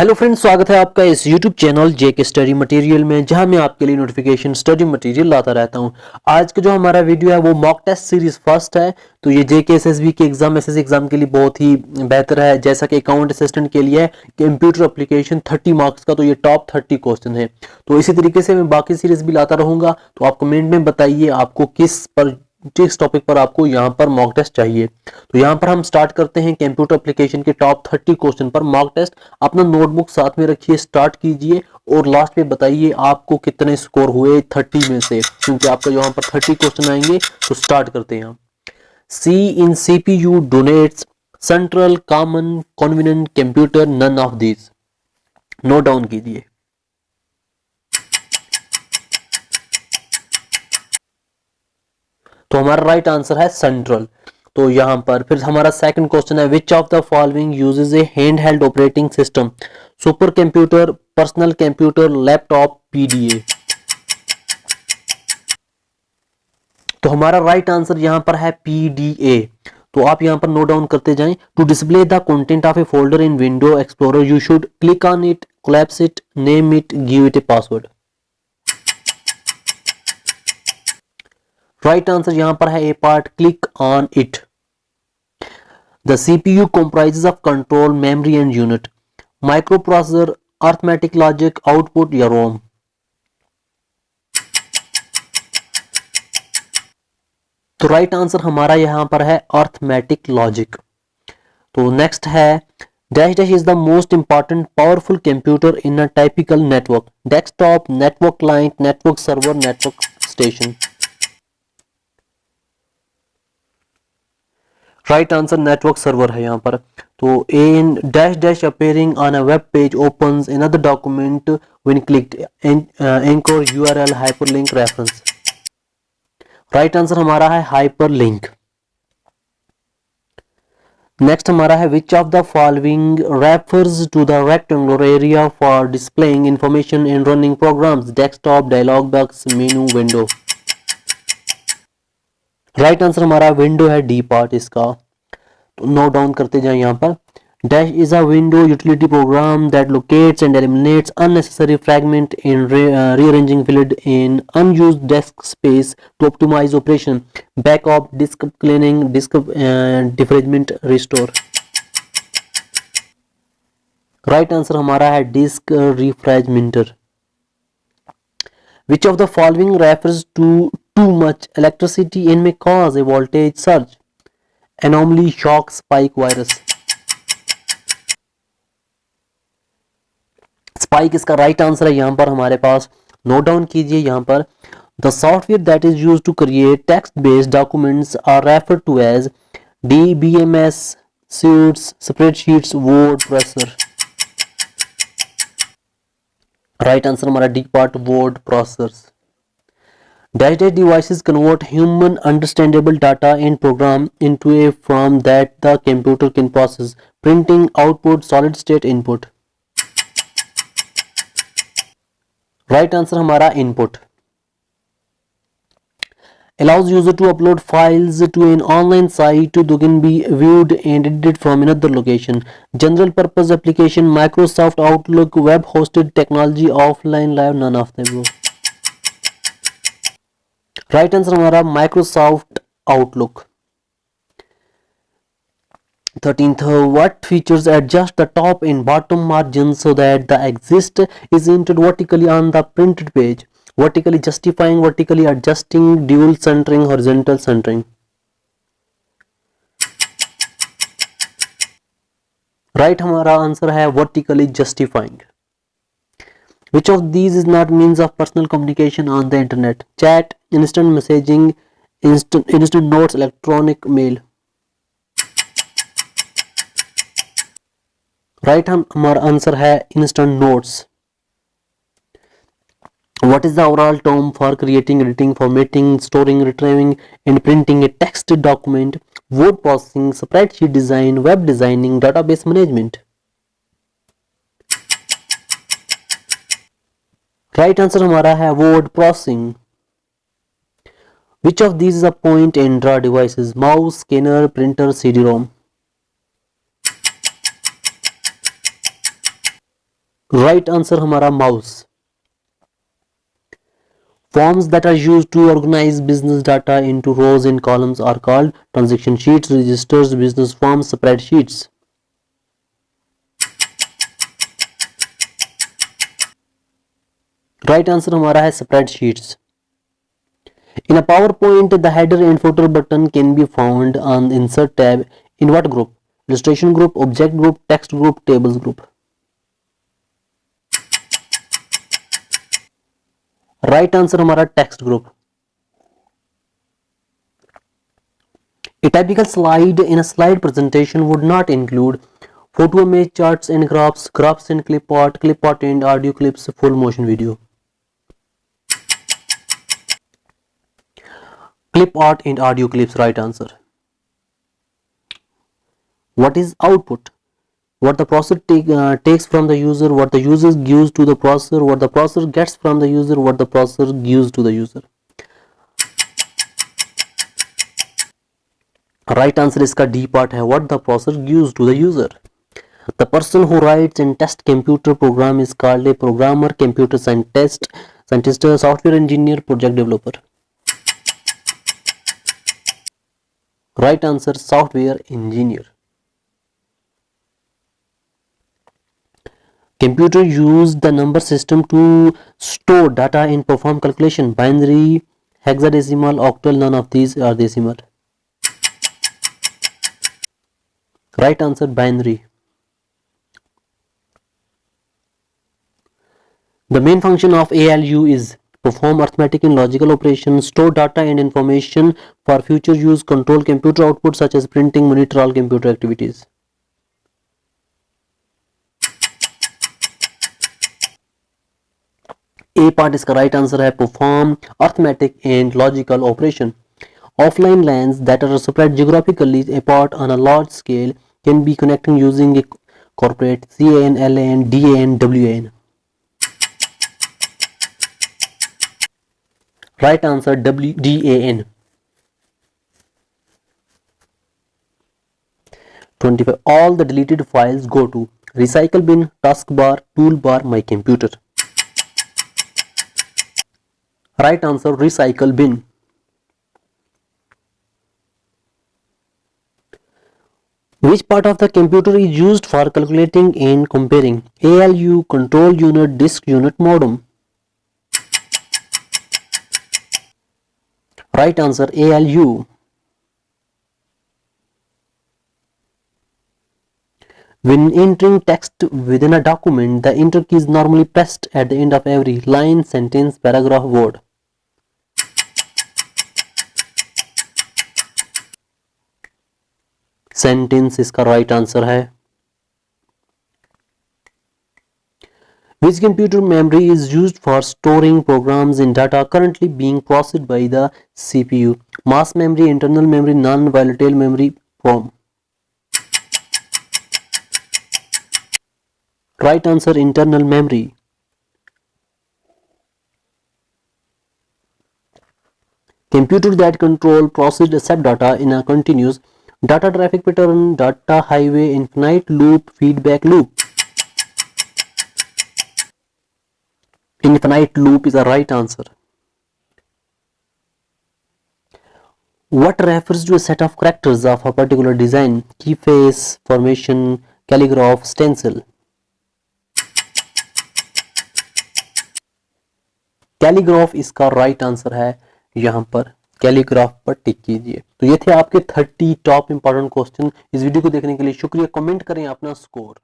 Hello friends, स्वागत है आपका इस यूट्यूब चैनल जेके स्टडी मटेरियल में, जहां मैं आपके लिए नोटिफिकेशन स्टडी मटेरियल लाता रहता हूं। आज का जो हमारा वीडियो है वो मॉक टेस्ट सीरीज फर्स्ट है। तो ये जेके एसएसबी के एग्जाम एसएससी एग्जाम के लिए बहुत ही बेहतर है। जैसा कि अकाउंट असिस्टेंट के लिए कंप्यूटर एप्लीकेशन 30 मार्क्स का, तो ये टॉप 30 क्वेश्चन है। तो इसी तरीके से मैं बाकी सीरीज भी लाता रहूंगा। तो आप कमेंट में बताइए आपको किस टॉपिक पर आपको यहाँ पर मॉक टेस्ट चाहिए। तो यहाँ पर हम स्टार्ट करते हैं कंप्यूटर एप्लीकेशन के टॉप 30 क्वेश्चन पर मॉक टेस्ट। अपना नोटबुक साथ में रखिए, स्टार्ट कीजिए और लास्ट में बताइए आपको कितने स्कोर हुए 30 में से, क्योंकि आपका यहाँ पर 30 क्वेश्चन आएंगे। तो स्टार्ट करते हैं। C in CPU denotes central common convenient computer none of this. Note down कीजिए। तो हमारा राइट आंसर है सेंट्रल। तो यहां पर फिर हमारा सेकंड क्वेश्चन है, which of the following uses A hand held operating system? Super computer, personal computer, laptop, PDA. तो हमारा राइट आंसर यहां पर है पीडीए। तो आप यहां पर नोट डाउन करते जाएं। To display the content of a folder in Window Explorer you should click on it, collapse it, name it, give it a password. Right answer यहां पर है A part, click on it. The CPU comprises of control, memory and unit, microprocessor, arithmetic logic, output या ROM। तो right answer हमारा यहां पर है arithmetic logic. तो नेक्स्ट है, dash dash is the most important powerful computer in a typical network? Desktop, network client, network server, network station. Right answer network server है यहाँ पर। तो in dash dash appearing on a web page opens another document when clicked, anchor, URL, hyperlink, reference. Right answer हमारा है hyperlink. Next हमारा है, which of the following refers to the rectangular area for displaying information in running programs? Desktop, dialog box, menu, window. Right answer हमारा window है, D part इसका। तो note down करते जाए यहाँ पर। Dash is a window utility program that locates and eliminates unnecessary fragment in rearranging filled in unused disk space to optimize operation, backup, disk cleaning, disk defragment, restore। Right answer हमारा है disc रिफ्रेगमेंटर। Which of the following refers to too much electricity and may cause a voltage surge? Anomaly, shock, spike, virus। Spike इसका right answer है यहाँ पर हमारे पास। Note down कीजिए यहाँ पर। The software that is used to create text based documents are referred to as DBMS, suites, spreadsheets, word processor. Right answer हमारा D part, word processors. Dash dash devices convert human understandable data and program into a form that the computer can process. Printing, output, solid state, input। Right answer हमारा input। Allows user to upload files to an online site that can be viewed and edited from another location. General purpose application, Microsoft Outlook, web hosted technology, offline live, none of them। Right answer हमारा Microsoft Outlook. 13th, what features adjust the top and bottom margins so that the text is entered vertically on the printed page? Vertically justifying, vertically adjusting, dual centering, horizontal centering। Right हमारा answer है vertically justifying। Which of these is not means of personal communication on the internet? Chat, instant messaging, instant notes, electronic mail। Right हमारा answer है instant notes। What is the overall term for creating, editing, formatting, storing, retrieving and printing a text document? Word processing, spreadsheet design, web designing, database management। Right answer हमारा है word processing. Which of these is a point and draw devices? Mouse, scanner, printer, CD-ROM। Right answer हमारा mouse. Forms that are used to organize business data into rows and columns are called transaction sheets, registers, business forms, spreadsheets. Right answer हमारा है spreadsheets. In a PowerPoint, the header and footer button can be found on the insert tab in what group? Illustration group, object group, text group, tables group. Right answer हमारा text group. A typical slide in a slide presentation would not include photo, image, charts and graphs, graphs and clip art and audio clips, full motion video. Clip art and audio clips, right answer. What is output? What the processor takes from the user, what the user gives to the processor, what the processor gets from the user, what the processor gives to the user. Right answer इसका D part है, what the processor gives to the user. The person who writes and tests computer program is called a programmer, computer scientist, software engineer, project developer. Right answer software engineer. Computer use the number system to store data and perform calculation. Binary, hexadecimal, octal, none of these are decimal. Right answer binary. The main function of ALU is perform arithmetic and logical operations, store data and information for future use, control computer output such as printing, monitor all computer activities. A part इसका right answer है perform arithmetic and logical operation. Offline lands that are spread geographically apart on a large scale can be connected using a corporate CAN, LAN, DAN, WAN. Right answer DAN. 25. All the deleted files go to recycle bin, taskbar, toolbar, my computer. Right answer recycle bin. Which part of the computer is used for calculating and comparing? ALU, control unit, disk unit, modem. Right answer ALU. When entering text within a document, the enter key is normally pressed at the end of every line, sentence, paragraph, word. Sentence इसका right answer है. Which computer memory is used for storing programs and data currently being processed by the CPU? Mass memory, internal memory, non-volatile memory, ROM. Right answer internal memory. Computer that control processed accept data in a continuous data traffic pattern, data highway, infinite loop, feedback loop. Infinite loop is the right answer. What refers to a set of characters of a particular design? Key face, formation, calligraph, stencil. कैलीग्राफ इसका right answer है, यहां पर कैलीग्राफ पर टिक कीजिए। तो ये थे आपके 30 टॉप इंपॉर्टेंट क्वेश्चन। इस वीडियो को देखने के लिए शुक्रिया। कमेंट करें अपना स्कोर।